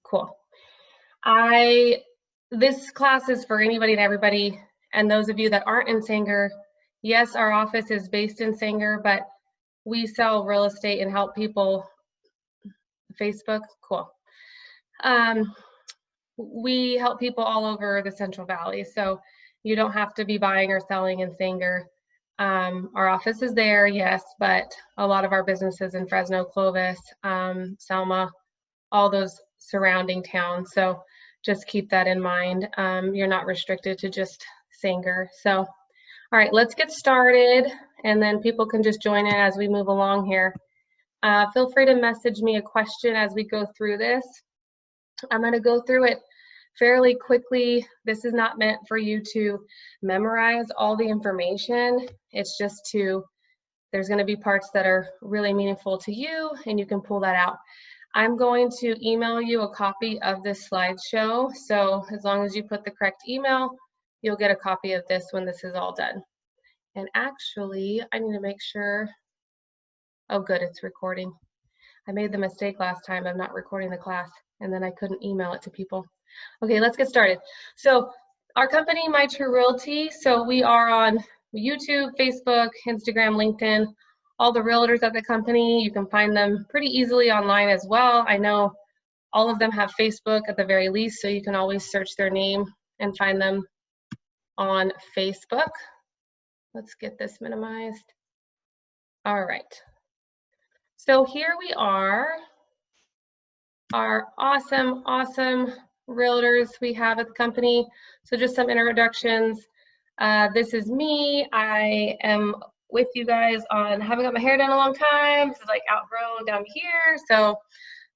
Cool. This class is for anybody and everybody, and those of you that aren't in Sanger, yes, our office is based in Sanger, but we sell real estate and help people. Facebook, cool. We help people all over the Central Valley, so you don't have to be buying or selling in Sanger. Our office is there, yes, but a lot of our businesses in Fresno, Clovis, Selma, all those surrounding towns. So just keep that in mind. You're not restricted to just Sanger. So, all right, let's get started, and then people can just join in as we move along here. Feel free to message me a question as we go through this. I'm going to go through it fairly quickly. This is not meant for you to memorize all the information. It's just there's going to be parts that are really meaningful to you, and you can pull that out. I'm going to email you a copy of this slideshow. So as long as you put the correct email, you'll get a copy of this when this is all done. And actually, I need to make sure, oh good, it's recording. I made the mistake last time of not recording the class, and then I couldn't email it to people. Okay, let's get started. So our company, My True Realty, so we are on YouTube, Facebook, Instagram, LinkedIn, all the realtors at the company. You can find them pretty easily online as well. I know all of them have Facebook at the very least, so you can always search their name and find them on Facebook. Let's get this minimized. All right. So here we are, our awesome realtors we have at the company. So just some introductions. This is me. I am with you guys on haven't got my hair done in a long time. This is like outgrown down here. So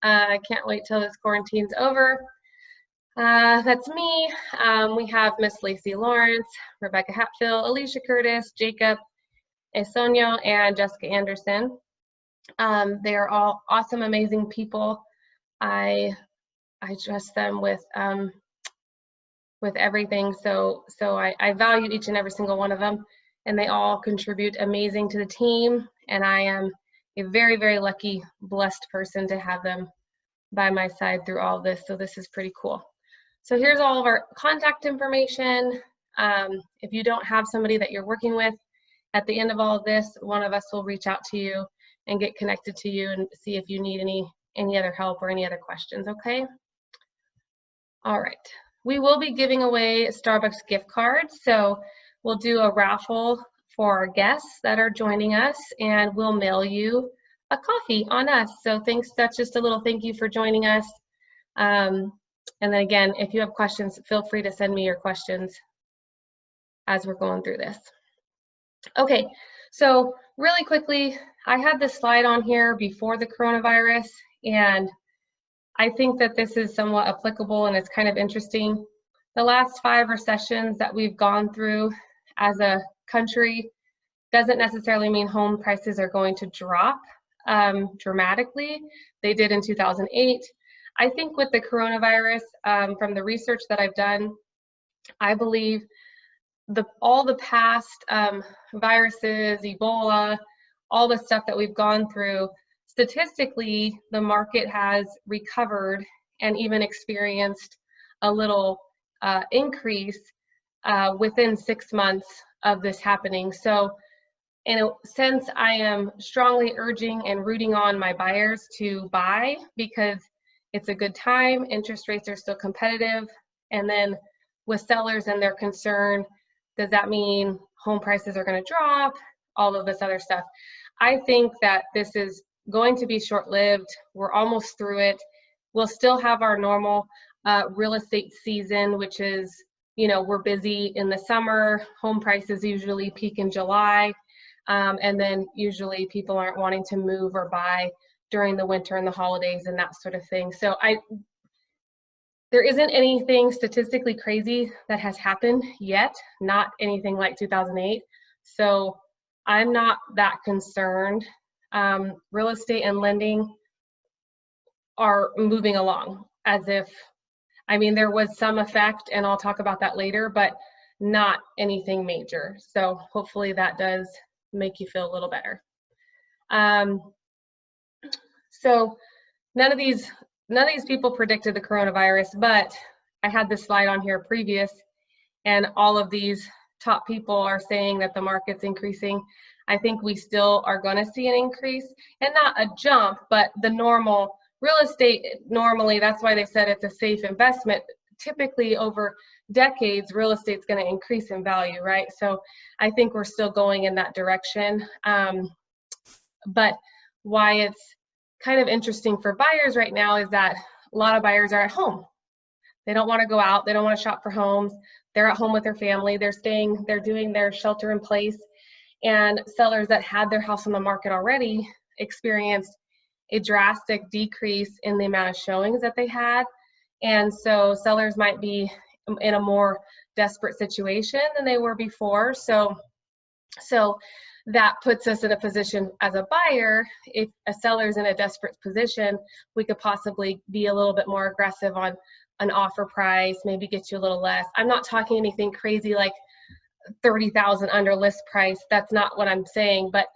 I can't wait till this quarantine's over. That's me. We have Miss Lacey Lawrence, Rebecca Hatfield, Alicia Curtis, Jacob Esonio, and Jessica Anderson. They are all awesome, amazing people. I trust them with everything. So I value each and every single one of them, and they all contribute amazing to the team. And I am a very, very lucky, blessed person to have them by my side through all of this. So this is pretty cool. So here's all of our contact information. If you don't have somebody that you're working with, at the end of all of this, one of us will reach out to you and get connected to you and see if you need any other help or any other questions, okay? All right. We will be giving away Starbucks gift cards. So we'll do a raffle for our guests that are joining us, and we'll mail you a coffee on us. So thanks, that's just a little thank you for joining us. And then again, if you have questions, feel free to send me your questions as we're going through this. Okay, so really quickly, I had this slide on here before the coronavirus, and I think that this is somewhat applicable and it's kind of interesting. The last 5 recessions that we've gone through as a country doesn't necessarily mean home prices are going to drop dramatically. They did in 2008. I think with the coronavirus, from the research that I've done, I believe all the past viruses, Ebola, all the stuff that we've gone through, statistically, the market has recovered and even experienced a little increase within 6 months of this happening. So in a sense, I am strongly urging and rooting on my buyers to buy because it's a good time, interest rates are still competitive, and then with sellers and their concern, does that mean home prices are going to drop? All of this other stuff. I think that this is going to be short-lived. We're almost through it. We'll still have our normal real estate season, which is, you know, we're busy in the summer. Home prices usually peak in July. And then usually people aren't wanting to move or buy during the winter and the holidays and that sort of thing. So there isn't anything statistically crazy that has happened yet, not anything like 2008. So I'm not that concerned. Real estate and lending are moving along as if, I mean, there was some effect, and I'll talk about that later, but not anything major. So hopefully that does make you feel a little better. So none of these none of these people predicted the coronavirus, but I had this slide on here previous, and all of these top people are saying that the market's increasing. I think we still are going to see an increase, and not a jump, but the normal real estate. Normally, that's why they said it's a safe investment. Typically, over decades, real estate's going to increase in value, right? So I think we're still going in that direction. But why it's kind of interesting for buyers right now is that a lot of buyers are at home. They don't want to go out. They don't want to shop for homes. They're at home with their family. They're doing their shelter in place. And sellers that had their house on the market already experienced a drastic decrease in the amount of showings that they had. And so sellers might be in a more desperate situation than they were before. So that puts us in a position as a buyer. If a seller's in a desperate position, we could possibly be a little bit more aggressive on an offer price, maybe get you a little less. I'm not talking anything crazy like 30,000 under list price. That's not what I'm saying, but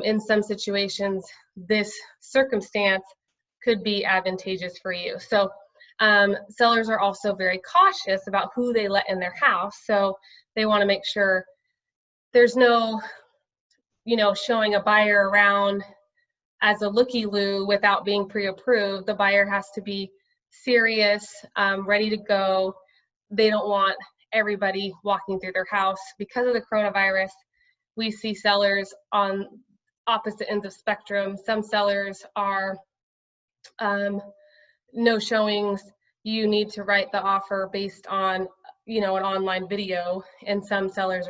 in some situations, this circumstance could be advantageous for you. So sellers are also very cautious about who they let in their house. So they want to make sure there's no, showing a buyer around as a looky-loo without being pre-approved. The buyer has to be serious, ready to go. They don't want everybody walking through their house. Because of the coronavirus, we see sellers on opposite ends of spectrum. Some sellers are no showings. You need to write the offer based on, an online video, and some sellers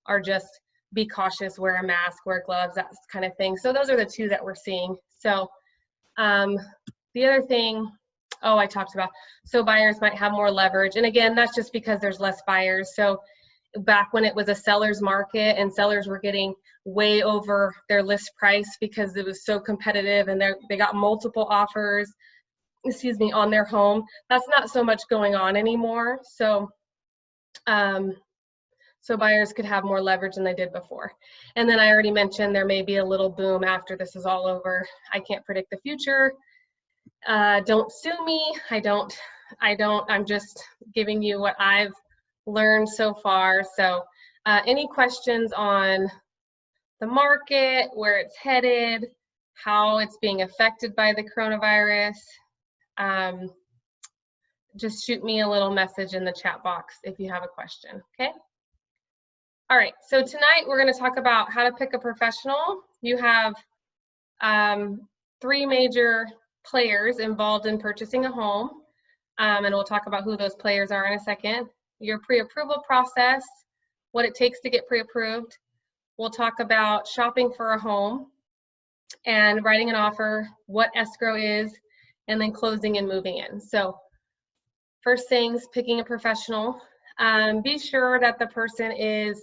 are just be cautious, wear a mask, wear gloves, that kind of thing. So those are the two that we're seeing. So the other thing, I talked about, so buyers might have more leverage. And again, that's just because there's less buyers. So back when it was a seller's market and sellers were getting way over their list price because it was so competitive and they got multiple offers, on their home, that's not so much going on anymore. So buyers could have more leverage than they did before. And then I already mentioned there may be a little boom after this is all over. I can't predict the future. Don't sue me. I'm just giving you what I've learned so far. So any questions on the market, where it's headed, how it's being affected by the coronavirus, just shoot me a little message in the chat box if you have a question, okay? All right, so tonight we're going to talk about how to pick a professional. You have 3 major players involved in purchasing a home, and we'll talk about who those players are in a second. Your pre-approval process, what it takes to get pre-approved. We'll talk about shopping for a home and writing an offer, what escrow is, and then closing and moving in. So first things, picking a professional. Be sure that the person is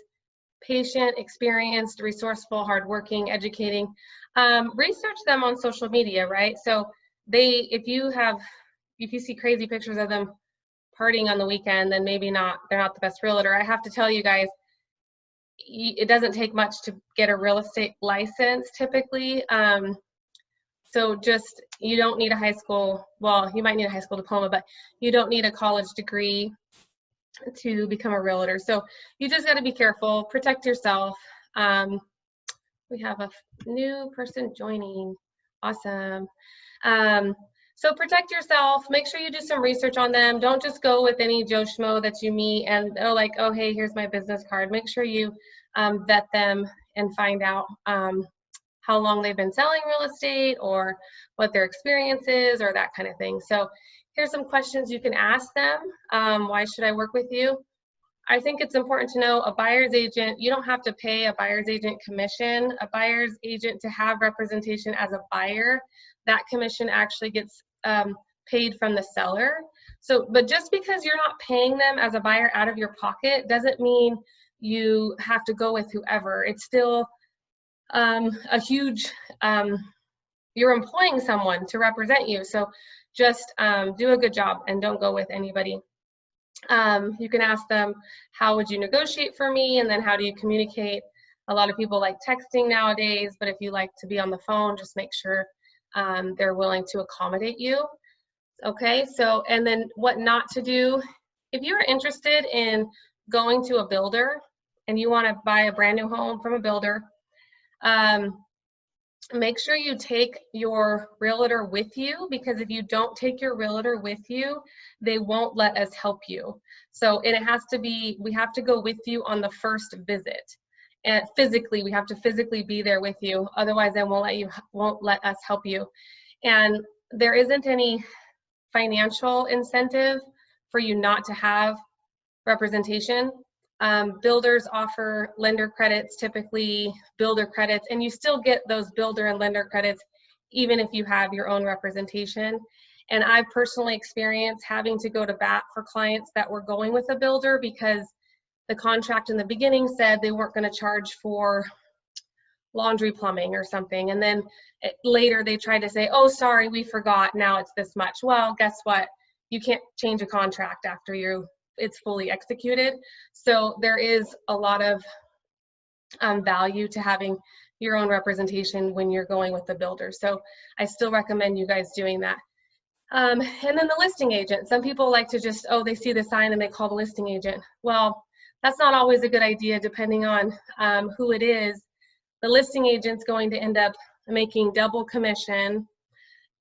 patient, experienced, resourceful, hardworking, educating. Research them on social media, right? So if you see crazy pictures of them partying on the weekend, then maybe they're not the best realtor. I have to tell you guys, it doesn't take much to get a real estate license typically. So you don't need a high school, well, you might need a high school diploma, but you don't need a college degree to become a realtor. So you just got to be careful, protect yourself. We have a new person joining. Awesome. So protect yourself, make sure you do some research on them. Don't just go with any Joe Schmo that you meet and they're like, oh, hey, here's my business card. Make sure you vet them and find out how long they've been selling real estate or what their experience is or that kind of thing. So here's some questions you can ask them. Why should I work with you? I think it's important to know a buyer's agent, you don't have to pay a buyer's agent commission. A buyer's agent, to have representation as a buyer, that commission actually gets paid from the seller. So, but just because you're not paying them as a buyer out of your pocket doesn't mean you have to go with whoever. It's still a huge, you're employing someone to represent you. So just do a good job and don't go with anybody. You can ask them, how would you negotiate for me? And then how do you communicate? A lot of people like texting nowadays, but if you like to be on the phone, just make sure they're willing to accommodate you. Okay, so, and then what not to do. If you're interested in going to a builder and you want to buy a brand new home from a builder, make sure you take your realtor with you, because if you don't take your realtor with you, they won't let us help you. So, and it has to be, we have to go with you on the first visit. And physically, we have to physically be there with you. Otherwise, they won't let us help you. And there isn't any financial incentive for you not to have representation. Builders offer lender credits, typically builder credits, and you still get those builder and lender credits even if you have your own representation. And I've personally experienced having to go to bat for clients that were going with a builder because the contract in the beginning said they weren't going to charge for laundry plumbing or something, and then later they tried to say, oh, sorry, we forgot, now it's this much. Well, guess what? You can't change a contract after it's fully executed. So there is a lot of value to having your own representation when you're going with the builder. So I still recommend you guys doing that. And then the listing agent. Some people like to just, oh, they see the sign and they call the listing agent. Well, that's not always a good idea depending on who it is. The listing agent's going to end up making double commission,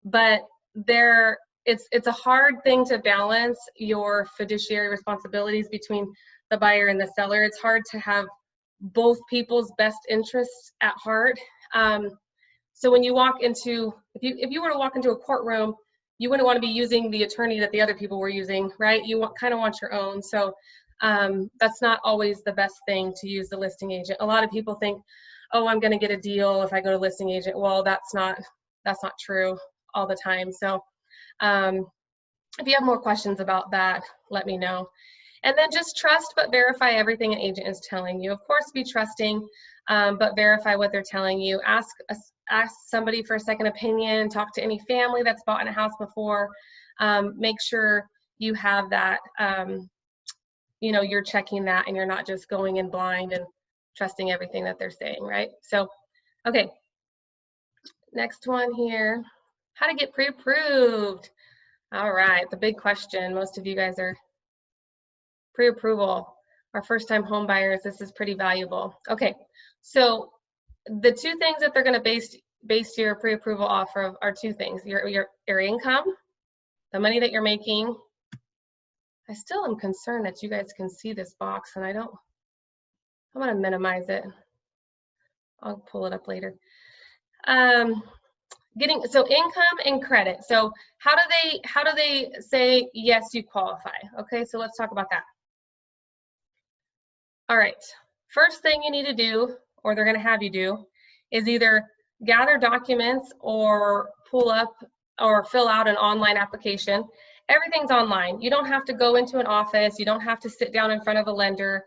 but it's a hard thing to balance your fiduciary responsibilities between the buyer and the seller. It's hard to have both people's best interests at heart. So when you walk into, if you were to walk into a courtroom, you wouldn't want to be using the attorney that the other people were using, right? You kind of want your own. So that's not always the best thing to use the listing agent. A lot of people think, oh, I'm going to get a deal if I go to listing agent. Well, that's not true all the time. So if you have more questions about that, let me know. And then just trust but verify everything an agent is telling you. Of course, be trusting, but verify what they're telling you. Ask somebody for a second opinion. Talk to any family that's bought in a house before. Make sure you have that, you're checking that and you're not just going in blind and trusting everything that they're saying, right? So, okay, next one here, how to get pre-approved. All right, the big question, most of you guys are pre-approval, our first-time home buyers, this is pretty valuable. Okay, so the two things that they're gonna base your pre-approval off of are two things, your income, the money that you're making. I still am concerned that you guys can see this box and I'm gonna minimize it. I'll pull it up later. So income and credit. So how do they say yes, you qualify? Okay, so let's talk about that. All right, first thing you need to do, or they're gonna have you do, is either gather documents or pull up or fill out an online application. Everything's online. You don't have to go into an office. You don't have to sit down in front of a lender.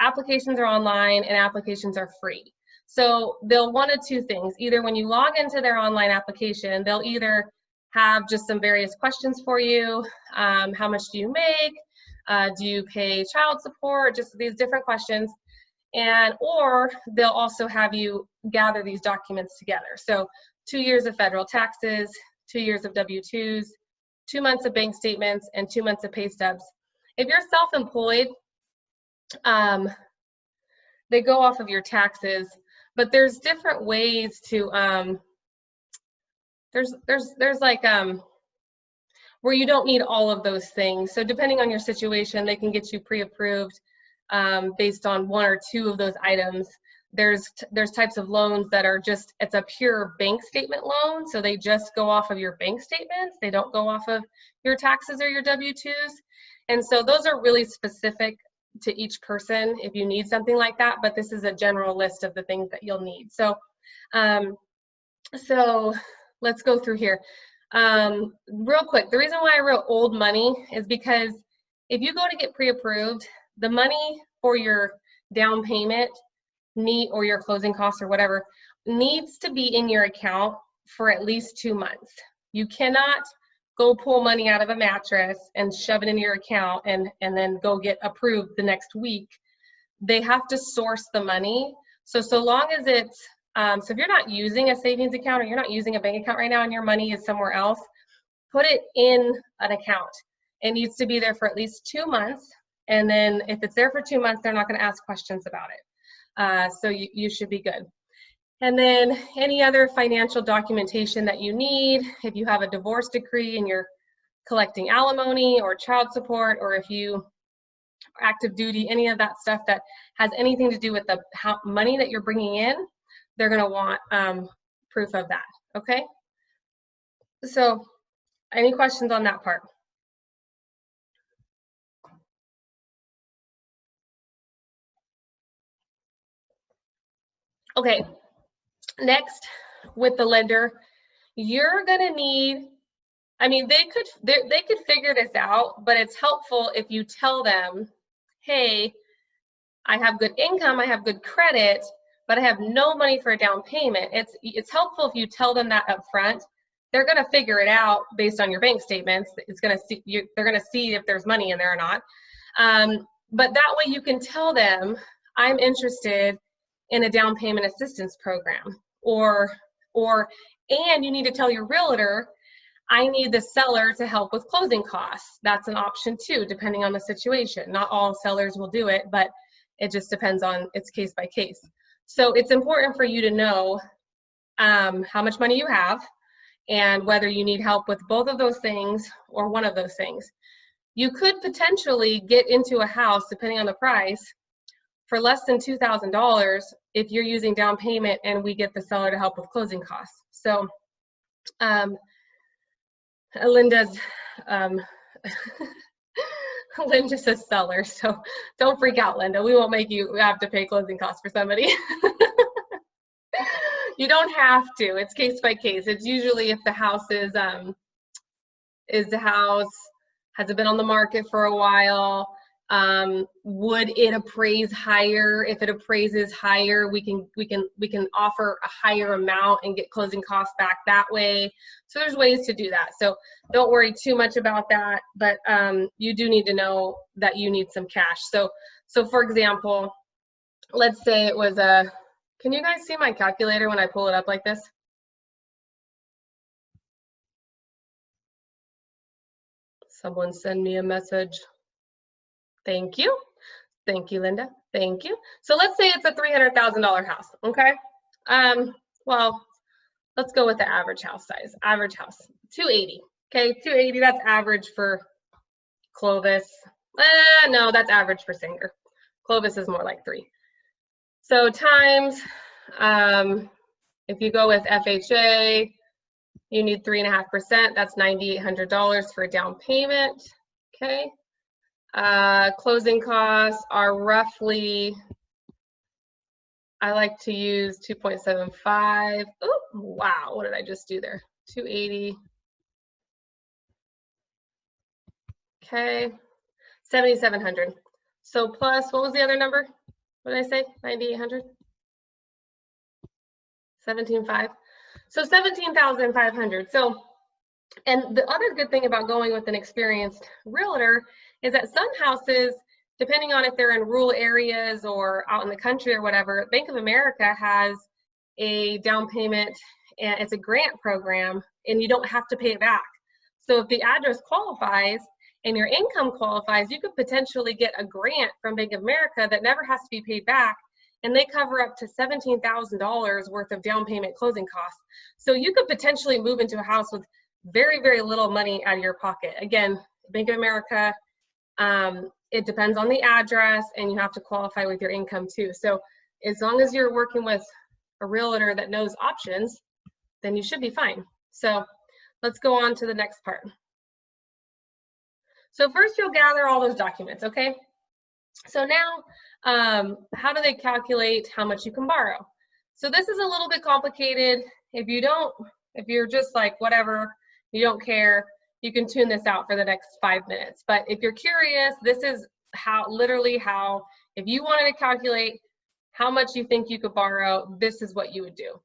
Applications are online and applications are free. So they'll one of two things. Either when you log into their online application, they'll either have just some various questions for you. How much do you make? Do you pay child support? Just these different questions. Or they'll also have you gather these documents together. So 2 years of federal taxes, 2 years of W-2s, 2 months of bank statements, and 2 months of pay stubs. If you're self-employed, they go off of your taxes, but there's different ways to, there's like, where you don't need all of those things. So depending on your situation, they can get you pre-approved based on 1 or 2 of those items. There's types of loans that are just, it's a pure bank statement loan. So they just go off of your bank statements. They don't go off of your taxes or your W-2s. And so those are really specific to each person if you need something like that, but this is a general list of the things that you'll need. So, so let's go through here. Real quick, the reason why I wrote old money is because if you go to get pre-approved, the money for your down payment or your closing costs or whatever needs to be in your account for at least 2 months. You cannot go pull money out of a mattress and shove it into your account and then go get approved the next week. They have to source the money. So long as it's, so if you're not using a savings account or you're not using a bank account right now and your money is somewhere else, put it in an account. It needs to be there for at least 2 months. And then if it's there for 2 months, they're not going to ask questions about it. So you should be good. And then any other financial documentation that you need, if you have a divorce decree and you're collecting alimony or child support, or if you are active duty, any of that stuff that has anything to do with the money that you're bringing in, they're going to want proof of that. Okay. So any questions on that part? Okay. Next, with the lender, you're going to need, I mean, they could figure this out, but it's helpful if you tell them, hey, I have good income, I have good credit, but I have no money for a down payment. It's helpful if you tell them that up front. They're going to figure it out based on your bank statements. They're going to see if there's money in there or not. But that way you can tell them, I'm interested in a down payment assistance program, and you need to tell your realtor, I need the seller to help with closing costs. That's an option too, depending on the situation. Not all sellers will do it, but it just depends on, it's case by case. So it's important for you to know how much money you have and whether you need help with both of those things or one of those things. You could potentially get into a house, depending on the price, for less than $2,000 if you're using down payment and we get the seller to help with closing costs. So Linda's, Linda says seller, so don't freak out, Linda. We won't make you have to pay closing costs for somebody. You don't have to. It's case by case. It's usually if the house has it been on the market for a while? Would it appraise higher? If it appraises higher, we can offer a higher amount and get closing costs back that way. So there's ways to do that. So don't worry too much about that, but you do need to know that you need some cash. So for example, let's say it was can you guys see my calculator when I pull it up like this? Someone send me a message. Thank you. Thank you, Linda. Thank you. So let's say it's a $300,000 house, okay? Well, let's go with the average house size. Average house, 280, okay? 280, that's average for Clovis. No, that's average for Sanger. Clovis is more like 3. So times, if you go with FHA, you need 3.5%. That's $9,800 for a down payment, okay? Closing costs are roughly, I like to use 2.75. Oh, wow, what did I just do there? 280. Okay, 7,700. So plus, what was the other number? What did I say? 9,800? 17,500. So 17,500. So, and the other good thing about going with an experienced realtor is that some houses, depending on if they're in rural areas or out in the country or whatever, Bank of America has a down payment, and it's a grant program, and you don't have to pay it back. So if the address qualifies and your income qualifies, you could potentially get a grant from Bank of America that never has to be paid back, and they cover up to $17,000 worth of down payment closing costs. So you could potentially move into a house with very, very little money out of your pocket. Again, Bank of America, it depends on the address, and you have to qualify with your income too. So as long as you're working with a realtor that knows options, then you should be fine. So let's go on to the next part. So first you'll gather all those documents, okay? So now, how do they calculate how much you can borrow? So this is a little bit complicated. If you're just like, whatever, you don't care, you can tune this out for the next 5 minutes. But if you're curious, this is literally how, if you wanted to calculate how much you think you could borrow, this is what you would do.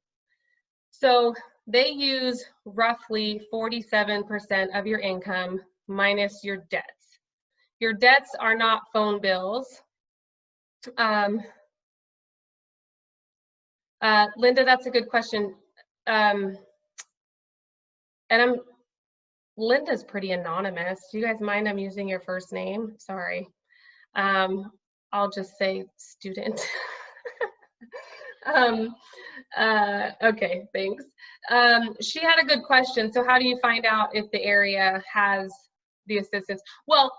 So they use roughly 47% of your income minus your debts. Your debts are not phone bills. Linda, that's a good question. And Linda's pretty anonymous. Do you guys mind I'm using your first name? Sorry. I'll just say student. Okay, thanks. She had a good question. So how do you find out if the area has the assistance? Well,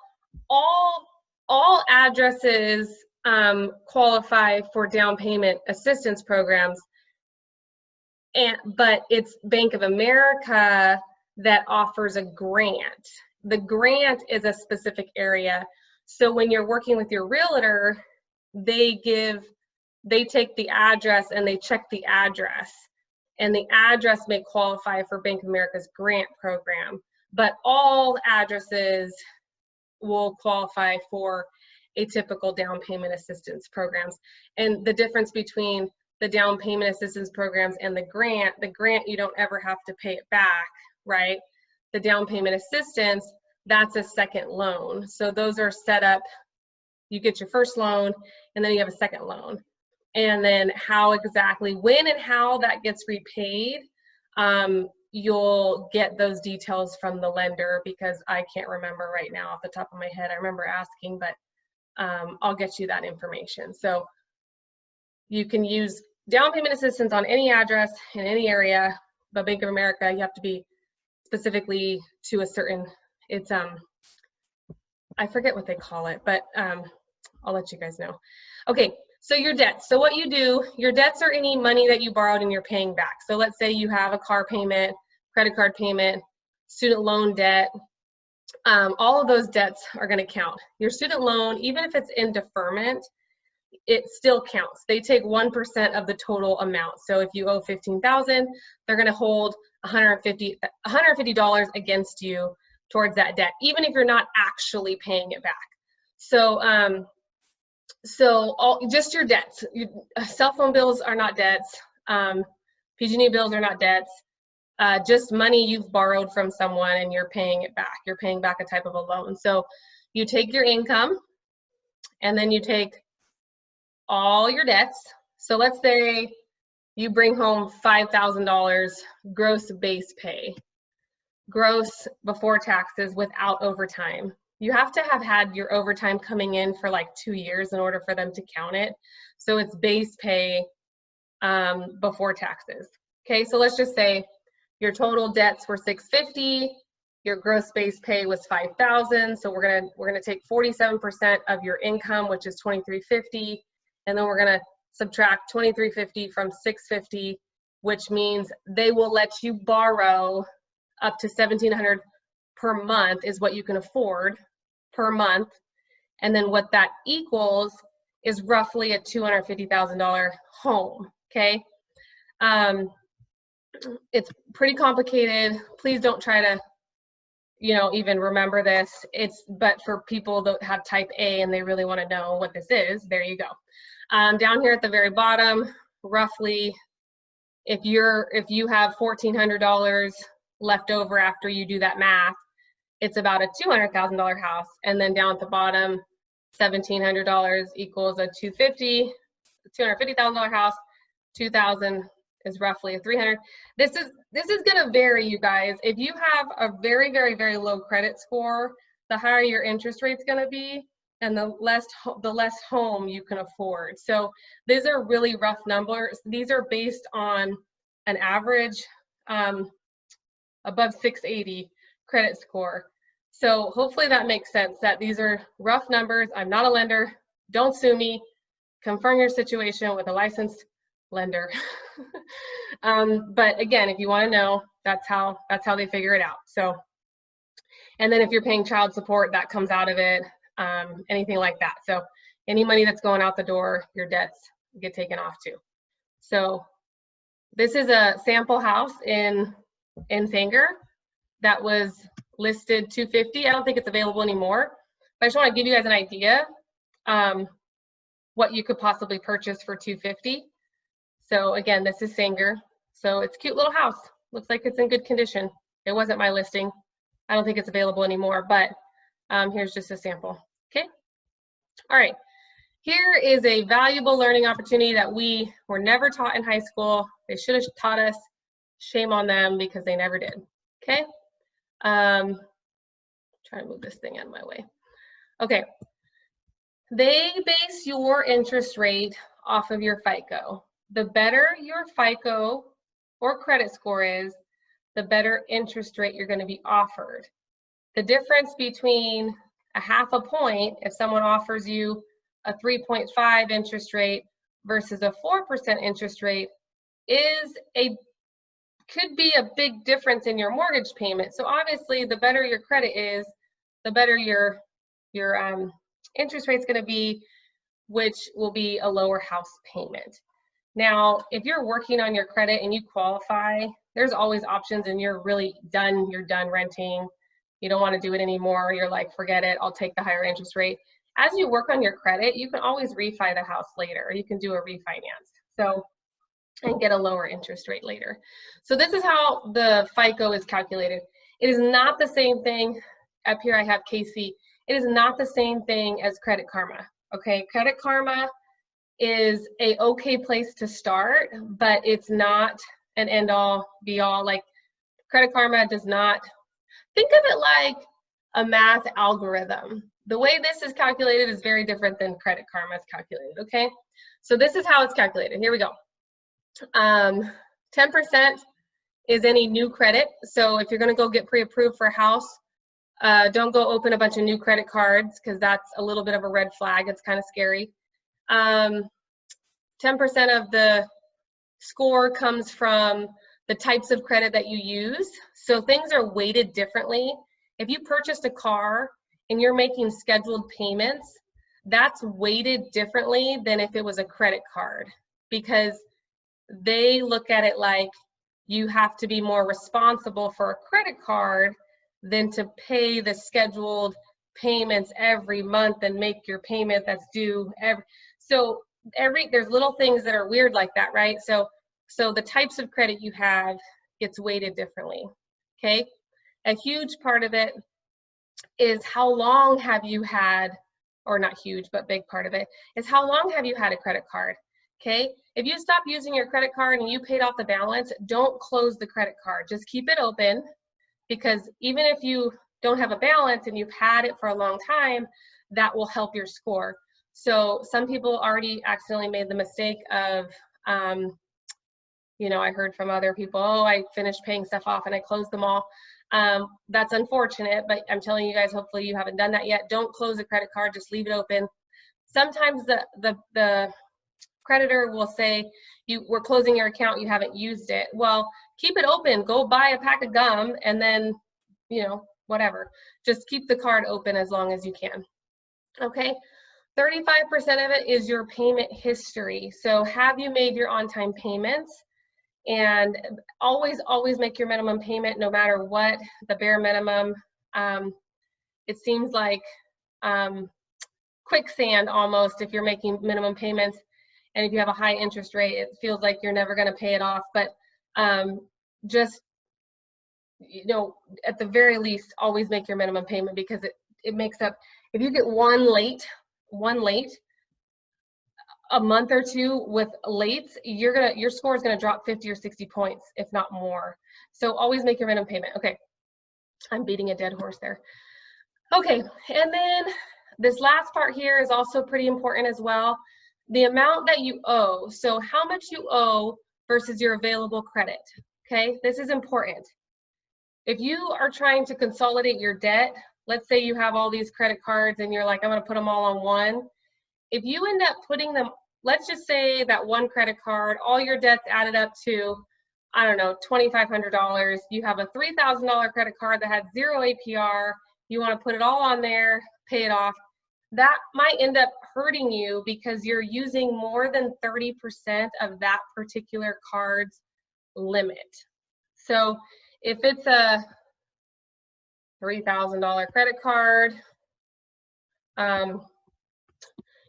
all addresses qualify for down payment assistance programs, but it's Bank of America that offers a grant. The grant is a specific area. So when you're working with your realtor, they take the address and they check the address, and the address may qualify for Bank of America's grant program, but all addresses will qualify for a typical down payment assistance programs. And the difference between the down payment assistance programs and the grant you don't ever have to pay it back, right? The down payment assistance, that's a second loan. So those are set up, you get your first loan and then you have a second loan. And then how exactly, when and how that gets repaid, you'll get those details from the lender, because I can't remember right now off the top of my head. I remember asking, but I'll get you that information. So you can use down payment assistance on any address in any area, but Bank of America, you have to be specifically to a certain, it's, I forget what they call it, but I'll let you guys know. Okay, so your debts. So what you do, your debts are any money that you borrowed and you're paying back. So let's say you have a car payment, credit card payment, student loan debt. All of those debts are going to count. Your student loan, even if it's in deferment, it still counts. They take 1% of the total amount. So if you owe $15,000, they're going to hold $150 against you towards that debt, even if you're not actually paying it back. So just your debts. Cell phone bills are not debts. PG&E bills are not debts. Just money you've borrowed from someone and you're paying it back. You're paying back a type of a loan. So you take your income and then you take all your debts. So let's say you bring home $5,000 gross base pay, gross before taxes without overtime. You have to have had your overtime coming in for like 2 years in order for them to count it. So it's base pay before taxes. Okay, so let's just say your total debts were $650, your gross base pay was $5,000. So we're gonna take 47% of your income, which is $2,350, and then we're gonna subtract $2,350 from $650, which means they will let you borrow up to $1,700 per month is what you can afford per month. And then what that equals is roughly a $250,000 home, okay? It's pretty complicated. Please don't try to, even remember this. But for people that have type A and they really want to know what this is, there you go. Down here at the very bottom, roughly, if you have $1,400 left over after you do that math, it's about a $200,000 house. And then down at the bottom, $1,700 equals a $250,000 house. 2,000 is roughly a 300. This is going to vary, you guys. If you have a very, very, very low credit score, the higher your interest rate's going to be, and the less home you can afford. So these are really rough numbers. These are based on an average above 680 credit score. So hopefully that makes sense, that these are rough numbers. I'm not a lender. Don't sue me. Confirm your situation with a licensed lender. But again, if you want to know, that's how they figure it out. So, and then if you're paying child support, that comes out of it, anything like that. So any money that's going out the door, your debts get taken off too. So this is a sample house in Sanger that was listed $250. I don't think it's available anymore, but I just want to give you guys an idea what you could possibly purchase for $250. So again, this is Sanger. So it's a cute little house. Looks like it's in good condition. It wasn't my listing. I don't think it's available anymore, but here's just a sample. Okay. All right. Here is a valuable learning opportunity that we were never taught in high school. They should have taught us. Shame on them because they never did. Okay. Try to move this thing out of my way. Okay. They base your interest rate off of your FICO. The better your FICO or credit score is, the better interest rate you're going to be offered. The difference between a half a point, if someone offers you a 3.5 interest rate versus a 4% interest rate, could be a big difference in your mortgage payment. So obviously, the better your credit is, the better your interest rate's going to be, which will be a lower house payment. Now, if you're working on your credit and you qualify, there's always options, and you're done renting. You don't want to do it anymore. You're like, forget it, I'll take the higher interest rate. As you work on your credit, you can always refi the house later, or you can do a refinance. And get a lower interest rate later. So this is how the FICO is calculated. It is not the same thing. Up here I have KC. It is not the same thing as Credit Karma. Okay, Credit Karma is a okay place to start, but it's not an end all be all. Like, Credit Karma does not, think of it like a math algorithm. The way this is calculated is very different than Credit Karma is calculated, okay? So this is how it's calculated. Here we go. 10% is any new credit. So if you're going to go get pre-approved for a house, don't go open a bunch of new credit cards, because that's a little bit of a red flag. It's kind of scary. 10% of the score comes from the types of credit that you use. So things are weighted differently. If you purchased a car and you're making scheduled payments, that's weighted differently than if it was a credit card, because they look at it like you have to be more responsible for a credit card than to pay the scheduled payments every month and make your payment that's due there's little things that are weird like that, right? So the types of credit you have gets weighted differently, okay? A huge part of it is how long have you had, or not huge, but big part of it is how long have you had a credit card, okay? If you stop using your credit card and you paid off the balance, don't close the credit card. Just keep it open, because even if you don't have a balance and you've had it for a long time, that will help your score. So some people already accidentally made the mistake of, I heard from other people, oh, I finished paying stuff off and I closed them all. That's unfortunate, but I'm telling you guys, hopefully you haven't done that yet. Don't close a credit card, just leave it open. Sometimes the creditor will say, we're closing your account, you haven't used it. Well, keep it open, go buy a pack of gum, and then, whatever. Just keep the card open as long as you can. Okay, 35% of it is your payment history. So have you made your on-time payments? And always make your minimum payment no matter what, the bare minimum. It seems like quicksand almost if you're making minimum payments. And if you have a high interest rate, it feels like you're never going to pay it off. But just, at the very least, always make your minimum payment, because it makes up, if you get one late, a month or two with lates, your score is going to drop 50 or 60 points, if not more. So always make your minimum payment. Okay, I'm beating a dead horse there. Okay, and then this last part here is also pretty important as well. The amount that you owe. So how much you owe versus your available credit. Okay, this is important. If you are trying to consolidate your debt, let's say you have all these credit cards and you're like, I'm going to put them all on one. If you end up putting them, let's just say that one credit card, all your debts added up to, I don't know, $2,500. You have a $3,000 credit card that had 0 APR. You want to put it all on there, pay it off. That might end up hurting you because you're using more than 30% of that particular card's limit. So if it's a $3,000 credit card,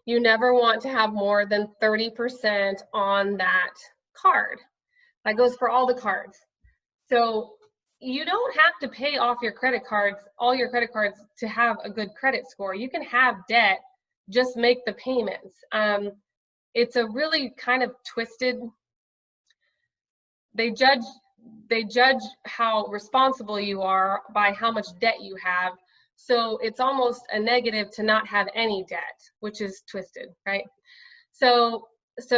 you never want to have more than 30% on that card. That goes for all the cards. So you don't have to pay off your credit cards, all your credit cards, to have a good credit score. You can have debt, just make the payments. It's a really kind of twisted, they judge they judge how responsible you are by how much debt you have. So it's almost a negative to not have any debt, which is twisted, right? So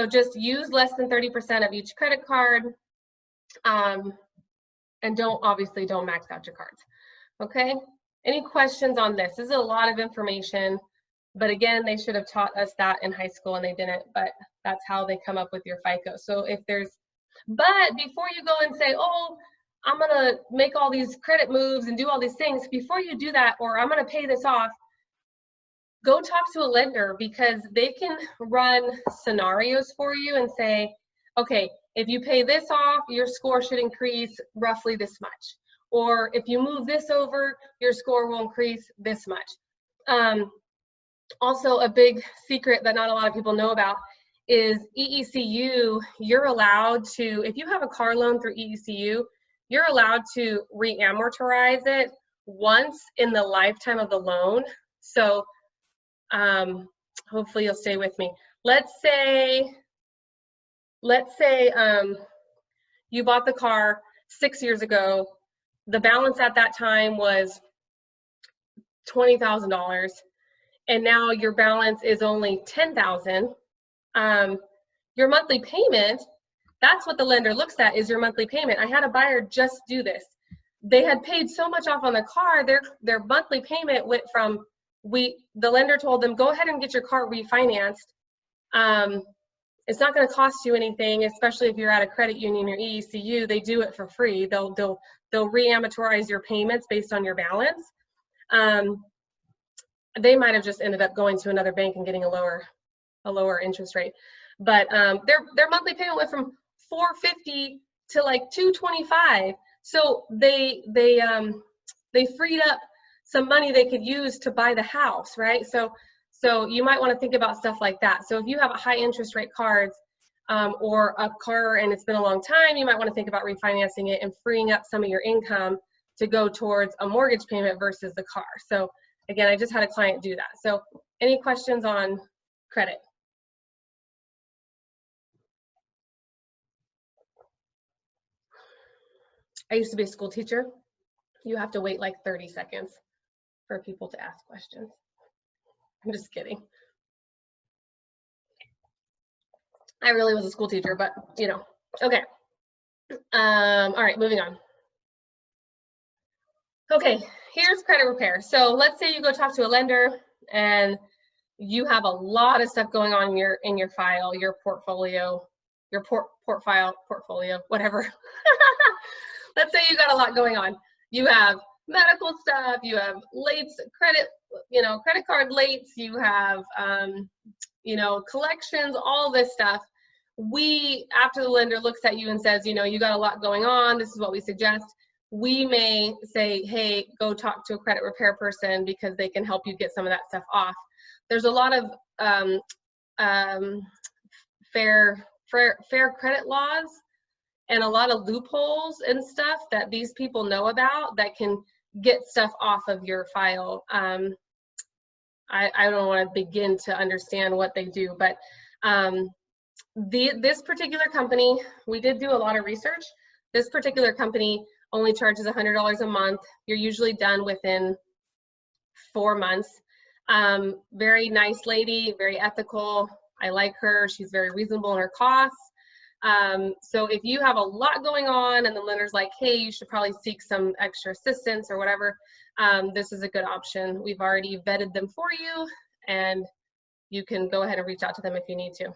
just use less than 30% of each credit card, and obviously don't max out your cards. Okay, any questions on this? This is a lot of information, but again, they should have taught us that in high school and they didn't, but that's how they come up with your FICO. So if there's, but before you go and say, oh, I'm gonna make all these credit moves and do all these things, before you do that, or I'm gonna pay this off, go talk to a lender, because they can run scenarios for you and say, okay, if you pay this off, your score should increase roughly this much. Or if you move this over, your score will increase this much. Also, a big secret that not a lot of people know about is EECU. You're allowed to, if you have a car loan through EECU, you're allowed to re-amortize it once in the lifetime of the loan. So hopefully you'll stay with me. Let's say you bought the car 6 years ago. The balance at that time was $20,000, and now your balance is only $10,000. Your monthly payment, that's what the lender looks at, is your monthly payment. I had a buyer just do this. They had paid so much off on the car, their monthly payment went from, the lender told them, go ahead and get your car refinanced. It's not going to cost you anything, especially if you're at a credit union or EECU. They do it for free. They'll re-amortize your payments based on your balance. They might have just ended up going to another bank and getting a lower interest rate. But their monthly payment went from $450 to like $225. So they freed up some money they could use to buy the house, right? So you might want to think about stuff like that. So if you have a high interest rate cards or a car and it's been a long time, you might want to think about refinancing it and freeing up some of your income to go towards a mortgage payment versus the car. So again, I just had a client do that. So any questions on credit? I used to be a school teacher. You have to wait like 30 seconds for people to ask questions. I'm just kidding. I really was a school teacher, but you know, okay. All right, moving on. Okay, here's credit repair. So let's say you go talk to a lender and you have a lot of stuff going on in your file, your portfolio, your portfolio, whatever. Let's say you got a lot going on. You have medical stuff, you have lates, credit card lates, you have collections, all this stuff. After the lender looks at you and says, you got a lot going on, this is what we suggest, we may say, hey, go talk to a credit repair person because they can help you get some of that stuff off. There's a lot of fair credit laws and a lot of loopholes and stuff that these people know about that can get stuff off of your file. I don't want to begin to understand what they do, but this particular company, we did do a lot of research. This particular company only charges $100 a month. You're usually done within 4 months. Very nice lady, very ethical. I like her. She's very reasonable in her costs. So if you have a lot going on and the lender's like, hey, you should probably seek some extra assistance or whatever, this is a good option. We've already vetted them for you and you can go ahead and reach out to them if you need to.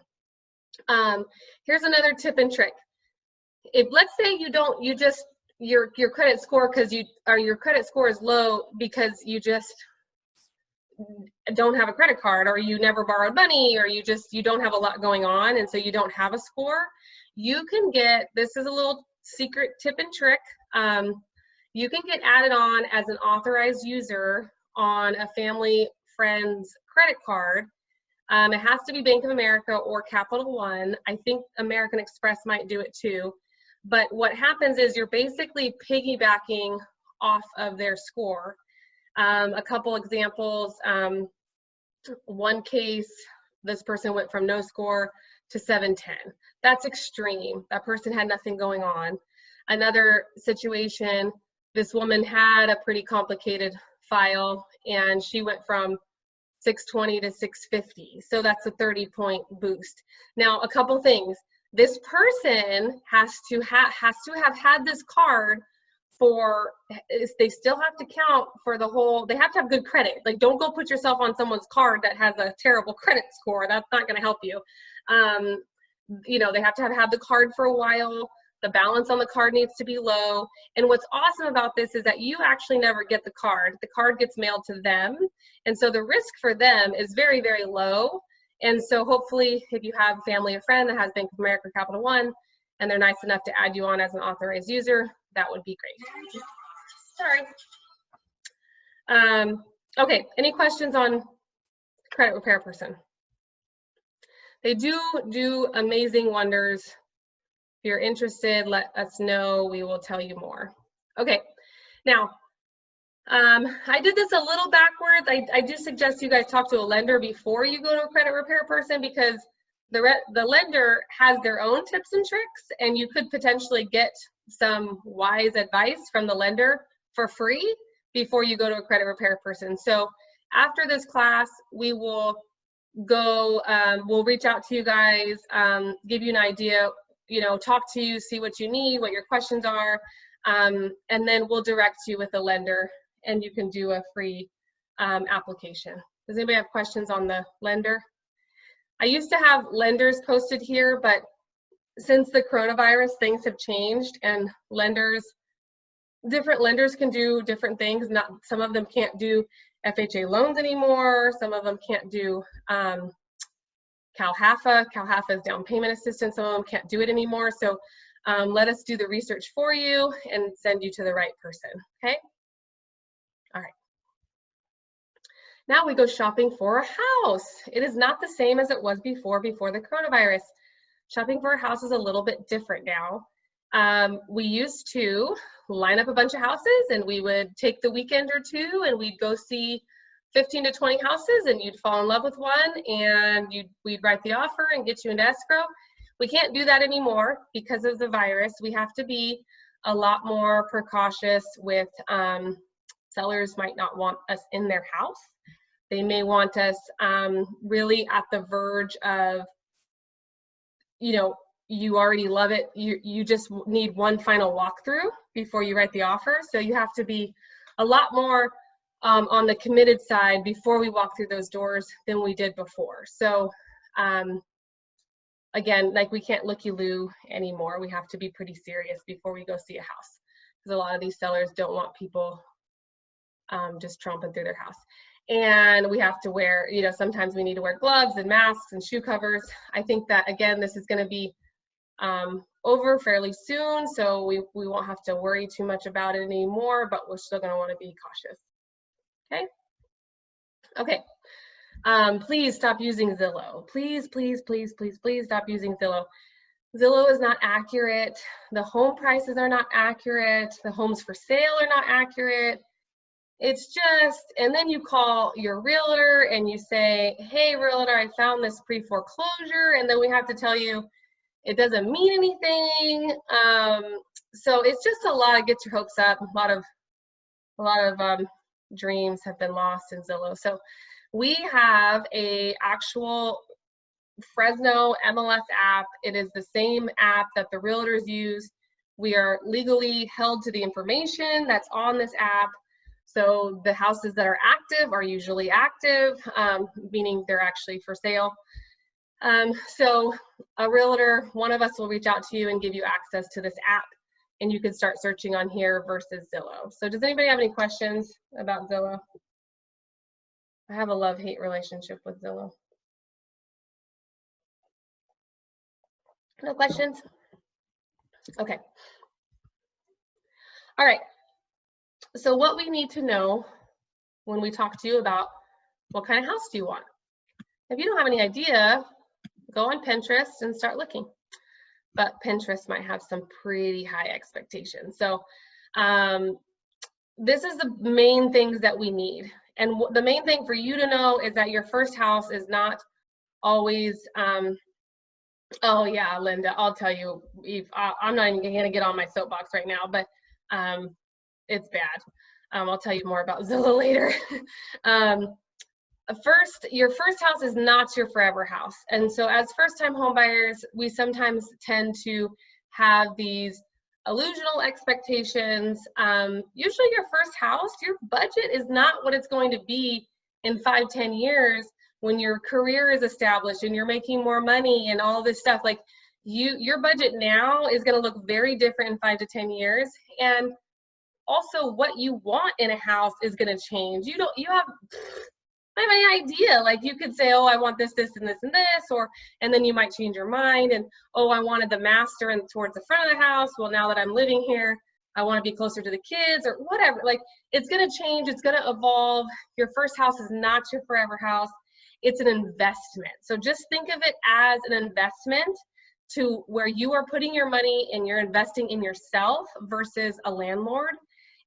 Here's another tip and trick. If let's say your credit score your credit score is low because you just don't have a credit card, or you never borrowed money, or you don't have a lot going on and so you don't have a score, you can get, this is a little secret tip and trick, you can get added on as an authorized user on a family friend's credit card. It has to be Bank of America or Capital One. I think American Express might do it too. But what happens is you're basically piggybacking off of their score. A couple examples, one case, this person went from no score to 710. That's extreme. That person had nothing going on. Another situation, this woman had a pretty complicated file and she went from 620 to 650. So that's a 30-point boost. Now, a couple things. This person has to have had this card for, they still have to count for the whole, they have to have good credit. Like, don't go put yourself on someone's card that has a terrible credit score. That's not going to help you. You know, they have to have had the card for a while. The balance on the card needs to be low. And what's awesome about this is that you actually never get the card. The card gets mailed to them. And so the risk for them is very, very low. And so hopefully if you have family or friend that has Bank of America or Capital One, and they're nice enough to add you on as an authorized user, that would be great. Sorry. Okay, any questions on credit repair person? They do amazing wonders. If you're interested, let us know. We will tell you more. Okay, now, I did this a little backwards. I do suggest you guys talk to a lender before you go to a credit repair person, because the lender has their own tips and tricks, and you could potentially get some wise advice from the lender for free before you go to a credit repair person. So after this class, we will go, we'll reach out to you guys, give you an idea, you know, talk to you, see what you need, what your questions are, and then we'll direct you with a lender and you can do a free application. Does anybody have questions on the lender? I used to have lenders posted here, but since the coronavirus, things have changed, and different lenders can do different things. Some of them can't do FHA loans anymore. Some of them can't do CalHFA is down payment assistance. Some of them can't do it anymore. So let us do the research for you and send you to the right person, okay? All right. Now we go shopping for a house. It is not the same as it was before the coronavirus. Shopping for a house is a little bit different now. We used to line up a bunch of houses and we would take the weekend or two and we'd go see 15 to 20 houses, and you'd fall in love with one and we'd write the offer and get you into escrow. We can't do that anymore because of the virus. We have to be a lot more precautious with sellers might not want us in their house. They may want us really at the verge of, you know, you already love it. You just need one final walkthrough before you write the offer. So you have to be a lot more on the committed side before we walk through those doors than we did before. So again, like, we can't looky-loo anymore. We have to be pretty serious before we go see a house, because a lot of these sellers don't want people just tromping through their house. And we have to wear, you know, sometimes we need to wear gloves and masks and shoe covers. I think that, again, this is going to be over fairly soon, so we won't have to worry too much about it anymore, but we're still going to want to be cautious. Okay. Okay. Please stop using Zillow. Please, please, please, please, please stop using Zillow. Zillow is not accurate. The home prices are not accurate. The homes for sale are not accurate. It's just, and then you call your realtor and you say, hey, realtor, I found this pre-foreclosure, and then we have to tell you it doesn't mean anything. So it's just a lot of get your hopes up. A lot of dreams have been lost in Zillow. So we have a actual Fresno MLS app. It is the same app that the realtors use. We are legally held to the information that's on this app. So the houses that are active are usually active, meaning they're actually for sale. So a realtor, one of us will reach out to you and give you access to this app, and you can start searching on here versus Zillow. So does anybody have any questions about Zillow? I have a love-hate relationship with Zillow. No questions? Okay. All right. So what we need to know when we talk to you about what kind of house do you want? If you don't have any idea, go on Pinterest and start looking. But Pinterest might have some pretty high expectations. So this is the main things that we need. And the main thing for you to know is that your first house is not always Oh yeah, Linda, I'll tell you, I'm not even gonna get on my soapbox right now, but it's bad. I'll tell you more about Zillow later. um, your first house is not your forever house. And so as first-time homebuyers, we sometimes tend to have these illusional expectations. Usually your first house, your budget is not what it's going to be in 5-10 years when your career is established and you're making more money and all this stuff. Like your budget now is going to look very different in 5 to 10 years. And also what you want in a house is going to change. You have any idea. Like you could say, oh, I want this, this, and this, and this, or, and then you might change your mind and, oh, I wanted the master and towards the front of the house. Well, now that I'm living here, I want to be closer to the kids or whatever. Like it's going to change. It's going to evolve. Your first house is not your forever house. It's an investment. So just think of it as an investment to where you are putting your money and you're investing in yourself versus a landlord.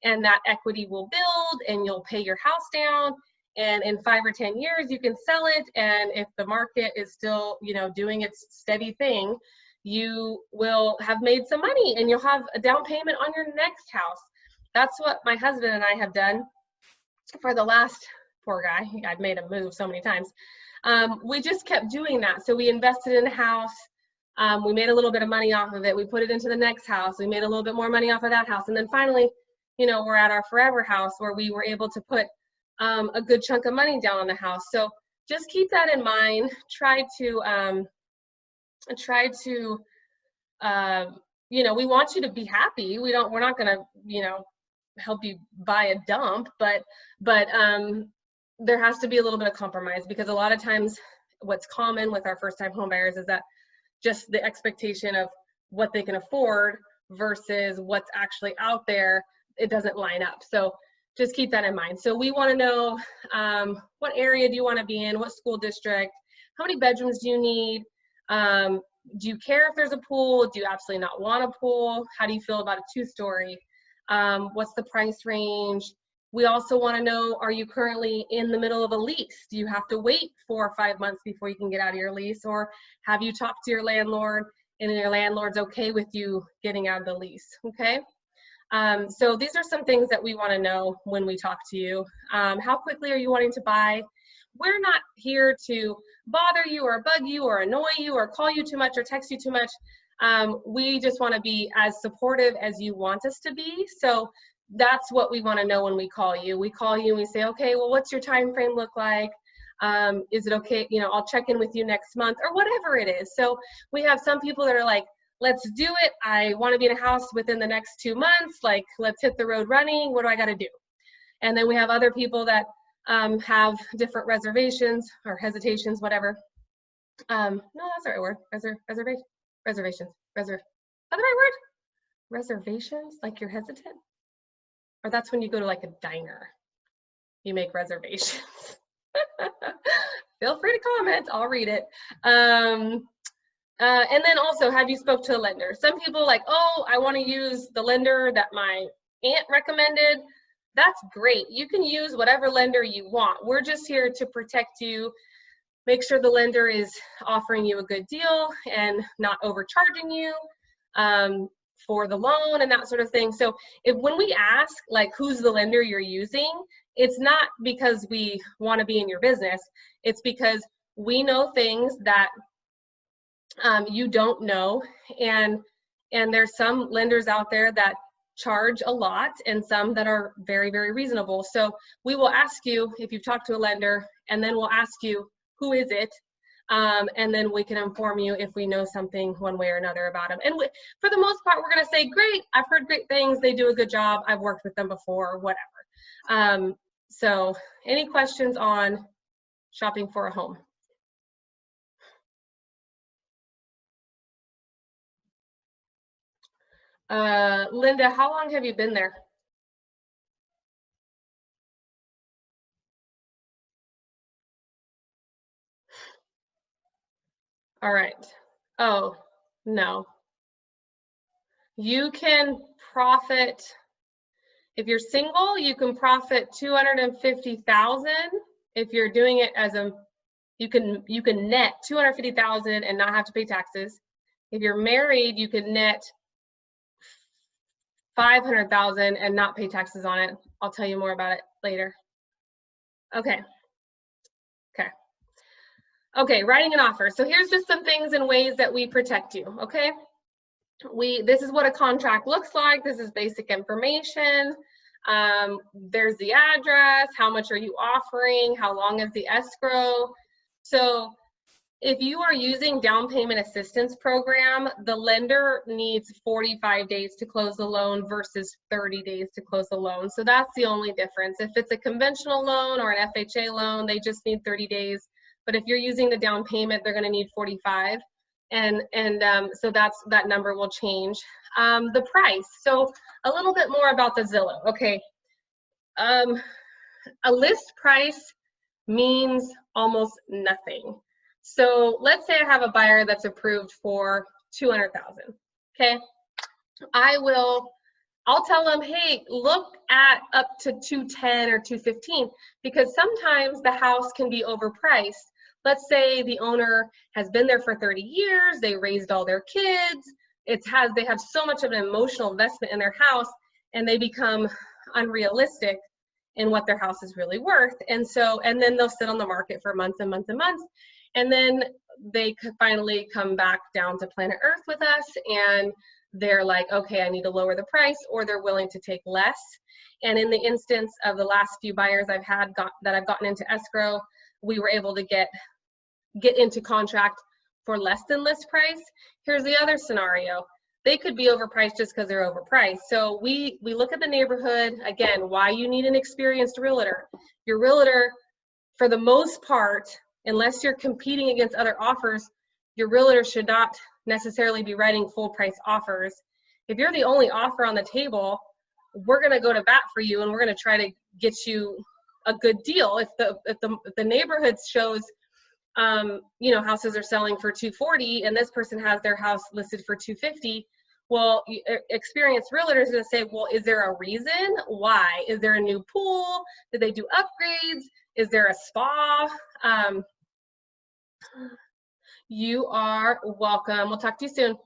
And that equity will build and you'll pay your house down. And in 5 or 10 years, you can sell it. And if the market is still, doing its steady thing, you will have made some money and you'll have a down payment on your next house. That's what my husband and I have done for the last, poor guy, I've made him move so many times. We just kept doing that. So we invested in a house. We made a little bit of money off of it. We put it into the next house. We made a little bit more money off of that house. And then finally, we're at our forever house where we were able to put a good chunk of money down on the house. So just keep that in mind. Try to, we want you to be happy. We're not going to, help you buy a dump, but there has to be a little bit of compromise because a lot of times what's common with our first time home buyers is that just the expectation of what they can afford versus what's actually out there, it doesn't line up. So just keep that in mind. So we want to know what area do you want to be in, what school district, how many bedrooms do you need, do you care if there's a pool, do you absolutely not want a pool, how do you feel about a 2-story, what's the price range. We also want to know, are you currently in the middle of a lease? Do you have to wait 4 or 5 months before you can get out of your lease, or have you talked to your landlord and your landlord's okay with you getting out of the lease? Okay. So these are some things that we want to know when we talk to you. How quickly are you wanting to buy? We're not here to bother you or bug you or annoy you or call you too much or text you too much. We just want to be as supportive as you want us to be. So that's what we want to know when we call you. We call you and we say, okay, well, what's your time frame look like? Is it okay? I'll check in with you next month or whatever it is. So we have some people that are like, let's do it. I want to be in a house within the next 2 months. Like, let's hit the road running. What do I got to do? And then we have other people that have different reservations or hesitations, whatever. No, that's the right word. Reservations. That's the right word? Reservations? Like you're hesitant? Or that's when you go to like a diner. You make reservations. Feel free to comment. I'll read it. And then also, have you spoke to a lender? Some people like, oh, I want to use the lender that my aunt recommended. That's great. You can use whatever lender you want. We're just here to protect you, make sure the lender is offering you a good deal and not overcharging you for the loan and that sort of thing. So when we ask like, who's the lender you're using, it's not because we want to be in your business. It's because we know things that you don't know, and there's some lenders out there that charge a lot and some that are very, very reasonable. So we will ask you if you've talked to a lender, and then we'll ask you, who is it? And then we can inform you if we know something one way or another about them. And for the most part, we're going to say, great, I've heard great things. They do a good job. I've worked with them before, whatever. So any questions on shopping for a home? Linda, how long have you been there? All right. Oh, no. You can profit, if you're single, you can profit $250,000. If you're doing it as a, you can net $250,000 and not have to pay taxes. If you're married, you can net $500,000 and not pay taxes on it. I'll tell you more about it later. Okay. Okay, writing an offer. So here's just some things and ways that we protect you, okay? This is what a contract looks like. This is basic information. There's the address, how much are you offering, how long is the escrow. So if you are using down payment assistance program, the lender needs 45 days to close the loan versus 30 days to close the loan. So that's the only difference. If it's a conventional loan or an FHA loan, they just need 30 days. But if you're using the down payment, they're going to need 45. And so that number will change. The price. So a little bit more about the Zillow. Okay. A list price means almost nothing. So let's say I have a buyer that's approved for $200,000. Okay. I'll tell them, hey, look at up to 210 or 215, because sometimes the house can be overpriced. Let's say the owner has been there for 30 years, they raised all their kids, they have so much of an emotional investment in their house, and they become unrealistic in what their house is really worth. And then they'll sit on the market for months and months and months, and then they could finally come back down to planet Earth with us, and they're like, okay, I need to lower the price, or they're willing to take less. And in the instance of the last few buyers I've had that I've gotten into escrow, we were able to get into contract for less than list price. Here's the other scenario. They could be overpriced just because they're overpriced. So we look at the neighborhood, again, why you need an experienced realtor. Your realtor, for the most part, unless you're competing against other offers, your realtor should not necessarily be writing full price offers. If you're the only offer on the table, we're going to go to bat for you, and we're going to try to get you a good deal. If the neighborhood shows houses are selling for $240 and this person has their house listed for $250, well, experienced realtors are going to say, well, is there a reason why? Is there a new pool? Did they do upgrades? Is there a spa? You are welcome. We'll talk to you soon.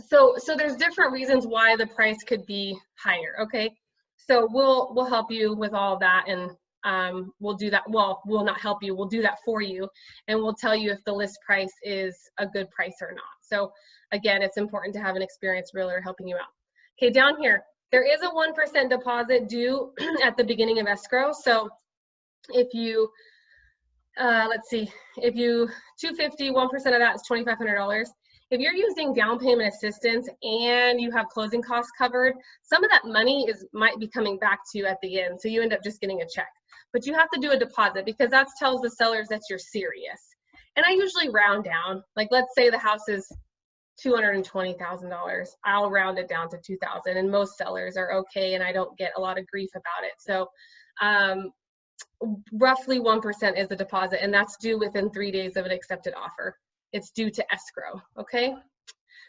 So there's different reasons why the price could be higher. Okay. So we'll help you with all of that, and we'll do that. Well, we'll not help you. We'll do that for you, and we'll tell you if the list price is a good price or not. So again, it's important to have an experienced realtor helping you out. Okay, down here, there is a 1% deposit due at the beginning of escrow. So if you, let's see, if you $250, 1% of that is $2,500. If you're using down payment assistance and you have closing costs covered, some of that money might be coming back to you at the end. So you end up just getting a check. But you have to do a deposit, because that tells the sellers that you're serious. And I usually round down. Like, let's say the house is $220,000. I'll round it down to $2,000, and most sellers are okay, and I don't get a lot of grief about it. So roughly 1% is the deposit, and that's due within 3 days of an accepted offer. It's due to escrow, okay?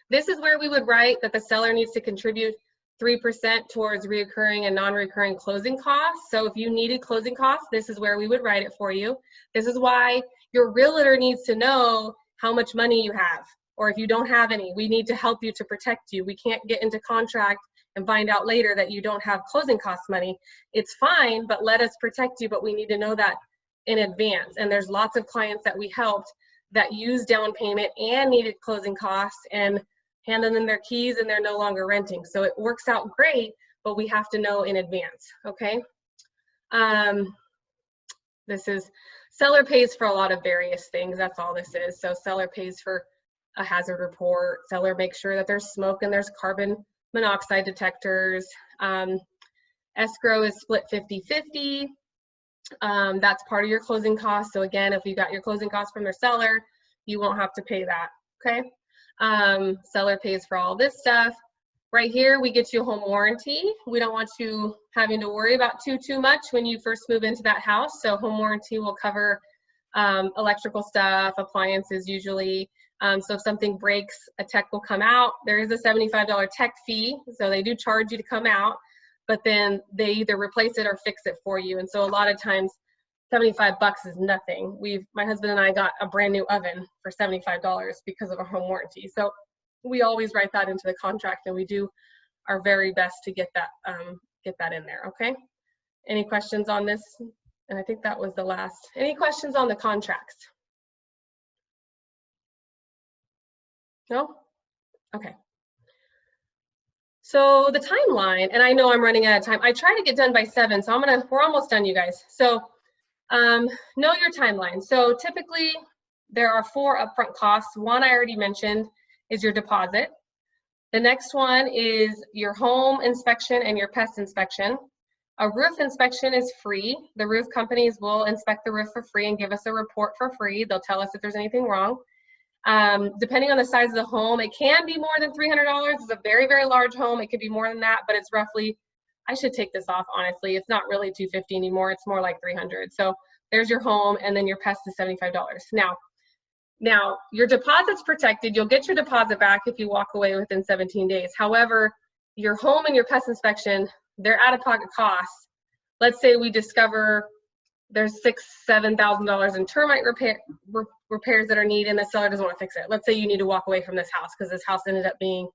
This is where we would write that the seller needs to contribute 3% towards reoccurring and non-recurring closing costs. So if you needed closing costs, this is where we would write it for you. This is why your realtor needs to know how much money you have, or if you don't have any, we need to help you to protect you. We can't get into contract and find out later that you don't have closing cost money. It's fine, but let us protect you, but we need to know that in advance. And there's lots of clients that we helped that used down payment and needed closing costs and handed them their keys, and they're no longer renting. So it works out great, but we have to know in advance, okay? This is, seller pays for a lot of various things. That's all this is. So seller pays for a hazard report. Seller makes sure that there's smoke and there's carbon monoxide detectors. Escrow is split 50-50. That's part of your closing costs. So again, if you got your closing costs from their seller, you won't have to pay that, okay? Seller pays for all this stuff. Right here, we get you a home warranty. We don't want you having to worry about too much when you first move into that house. So home warranty will cover electrical stuff, appliances usually. So if something breaks, a tech will come out. There is a $75 tech fee, so they do charge you to come out, but then they either replace it or fix it for you. And so a lot of times $75 is nothing. My husband and I got a brand new oven for $75 because of a home warranty. So we always write that into the contract, and we do our very best to get that in there, okay? Any questions on this? And I think that was the last. Any questions on the contracts? No? Okay. So the timeline, and I know I'm running out of time. I try to get done by 7, so we're almost done, you guys. So know your timeline. So typically there are 4 upfront costs. One I already mentioned is your deposit. The next one is your home inspection and your pest inspection. A roof inspection is free. The roof companies will inspect the roof for free and give us a report for free. They'll tell us if there's anything wrong. Depending on the size of the home, it can be more than $300. It's a very, very large home. It could be more than that, but it's roughly, I should take this off, honestly. It's not really $250 anymore. It's more like $300. So there's your home, and then your pest is $75. Now your deposit's protected. You'll get your deposit back if you walk away within 17 days. However, your home and your pest inspection, they're out-of-pocket costs. Let's say we discover there's $6,000–7,000 in termite repairs that are needed, and the seller doesn't want to fix it. Let's say you need to walk away from this house because this house ended up being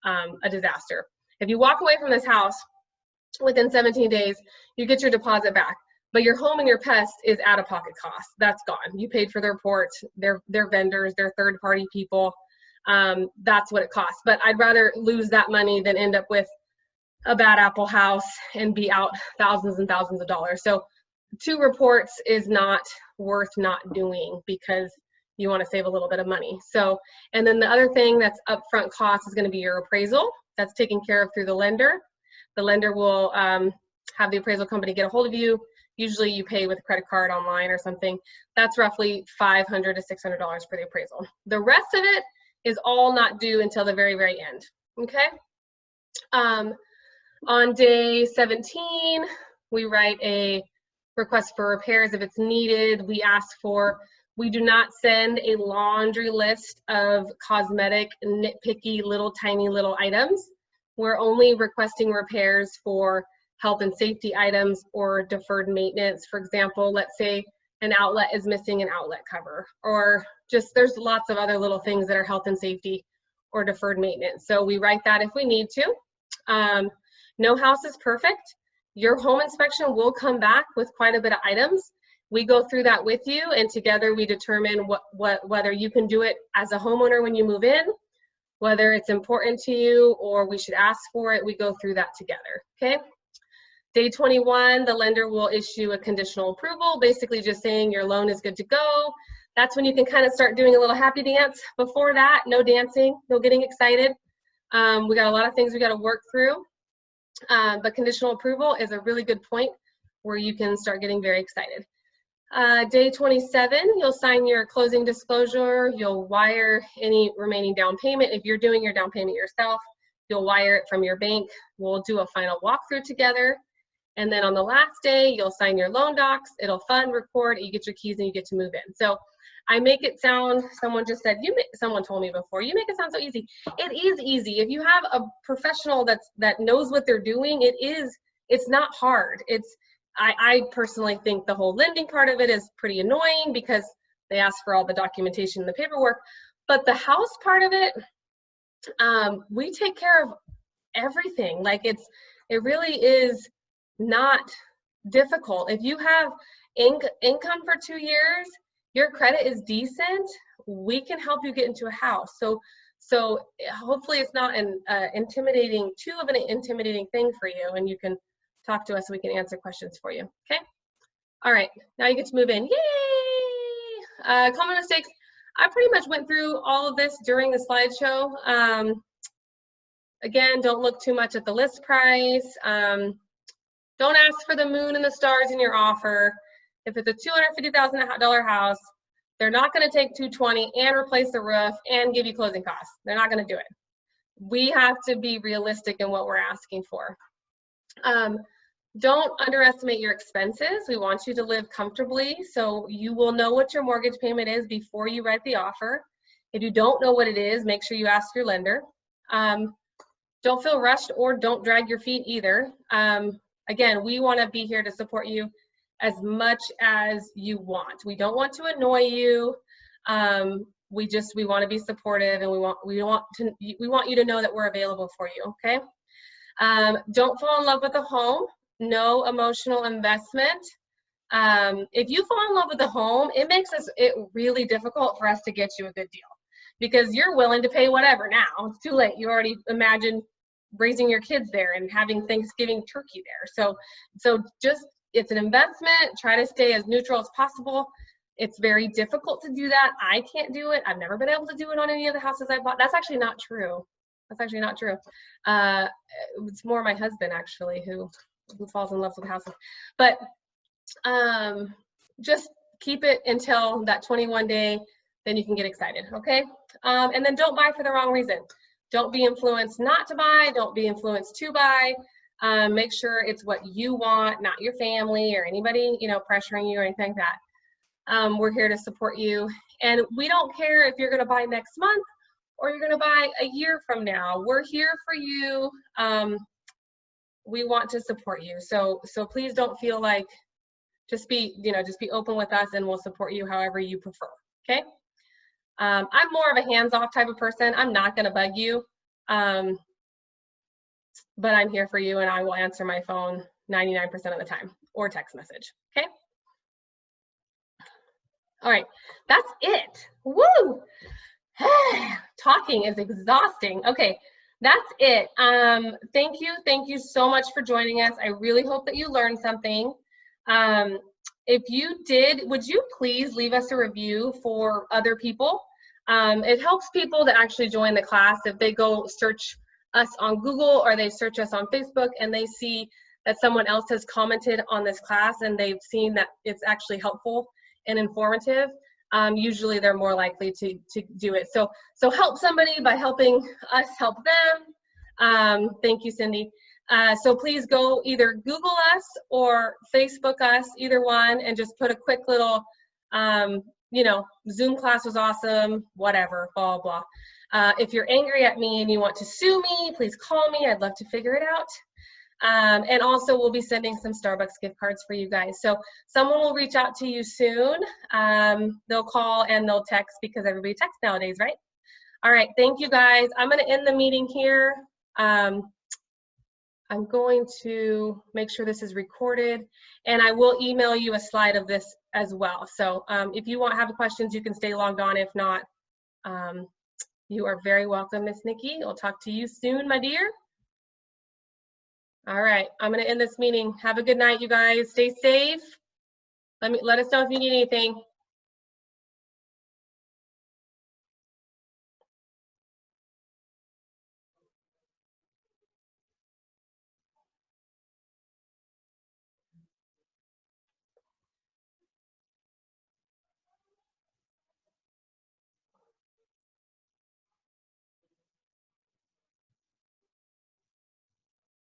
a disaster. If you walk away from this house within 17 days, you get your deposit back. But your home and your pest is out-of-pocket costs. That's gone. You paid for their reports, their vendors, their third-party people. That's what it costs. But I'd rather lose that money than end up with a bad apple house and be out thousands and thousands of dollars. So 2 reports is not worth not doing because you want to save a little bit of money. So, and then the other thing that's upfront cost is going to be your appraisal. That's taken care of through the lender. The lender will have the appraisal company get a hold of you. Usually you pay with a credit card online or something. That's roughly $500 to $600 for the appraisal. The rest of it is all not due until the very, very end, okay? On day 17, we write a request for repairs if it's needed. We do not send a laundry list of cosmetic, nitpicky, tiny little items. We're only requesting repairs for health and safety items or deferred maintenance. For example, let's say an outlet is missing an outlet cover, or just there's lots of other little things that are health and safety or deferred maintenance. So we write that if we need to. No house is perfect. Your home inspection will come back with quite a bit of items. We go through that with you, and together we determine whether you can do it as a homeowner when you move in, whether it's important to you or we should ask for it. We go through that together, okay? Day 21, the lender will issue a conditional approval, basically just saying your loan is good to go. That's when you can kind of start doing a little happy dance. Before that, no dancing, no getting excited. We got a lot of things we got to work through, but conditional approval is a really good point where you can start getting very excited. Day 27, you'll sign your closing disclosure. You'll wire any remaining down payment. If you're doing your down payment yourself, you'll wire it from your bank. We'll do a final walkthrough together. And then on the last day, you'll sign your loan docs. It'll fund, record, you get your keys, and you get to move in. So I make it sound, someone just said, someone told me before, you make it sound so easy. It is easy. If you have a professional that knows what they're doing, it's not hard. I personally think the whole lending part of it is pretty annoying because they ask for all the documentation and the paperwork. But the house part of it, we take care of everything. Like it really is not difficult. If you have income for 2 years, your credit is decent, we can help you get into a house. So hopefully it's not too of an intimidating thing for you, and you can talk to us so we can answer questions for you, okay? All right, now you get to move in, yay! Common mistakes, I pretty much went through all of this during the slideshow. Again, don't look too much at the list price. Don't ask for the moon and the stars in your offer. If it's a $250,000 house, they're not going to take $220,000 and replace the roof and give you closing costs. They're not going to do it. We have to be realistic in what we're asking for. Don't underestimate your expenses. We want you to live comfortably, so you will know what your mortgage payment is before you write the offer. If you don't know what it is, make sure you ask your lender. Don't feel rushed or don't drag your feet either. Again, we want to be here to support you as much as you want. We don't want to annoy you. We want to be supportive, and we want you to know that we're available for you, okay? Don't fall in love with the home. No emotional investment. If you fall in love with the home, it makes it really difficult for us to get you a good deal, because you're willing to pay whatever now. It's too late. You already imagined raising your kids there and having Thanksgiving turkey there. So just, it's an investment. Try to stay as neutral as possible. It's very difficult to do that. I can't do it. I've never been able to do it on any of the houses I bought. That's actually not true. That's actually not true. It's more my husband actually who falls in love with houses. But just keep it until that 21 day, then you can get excited, okay? And then don't buy for the wrong reason. Don't be influenced not to buy. Don't be influenced to buy. Make sure it's what you want, not your family or anybody, you know, pressuring you or anything like that. We're here to support you, and we don't care if you're going to buy next month or you're going to buy a year from now. We're here for you. We want to support you. So please don't feel like, just be open with us, and we'll support you however you prefer. Okay. I'm more of a hands-off type of person. I'm not going to bug you, but I'm here for you, and I will answer my phone 99% of the time, or text message. Okay. All right, that's it. Woo! Talking is exhausting. Okay, that's it. Thank you so much for joining us. I really hope that you learned something. If you did, would you please leave us a review for other people? It helps people to actually join the class if they go search us on Google, or they search us on Facebook, and they see that someone else has commented on this class and they've seen that it's actually helpful and informative. Usually they're more likely to do it. So help somebody by helping us help them. Thank you, Cindy. So please go either Google us or Facebook us, either one, and just put a quick little, you know, Zoom class was awesome, whatever, blah, blah. If you're angry at me and you want to sue me, please call me. I'd love to figure it out. And also we'll be sending some Starbucks gift cards for you guys. So someone will reach out to you soon. They'll call and they'll text, because everybody texts nowadays, right? All right, thank you guys. I'm gonna end the meeting here. I'm going to make sure this is recorded, and I will email you a slide of this as well. So if you have questions, you can stay logged on. If not, you are very welcome, Miss Nikki. I'll talk to you soon, my dear. All right, I'm going to end this meeting. Have a good night, you guys. Stay safe. Let us know if you need anything.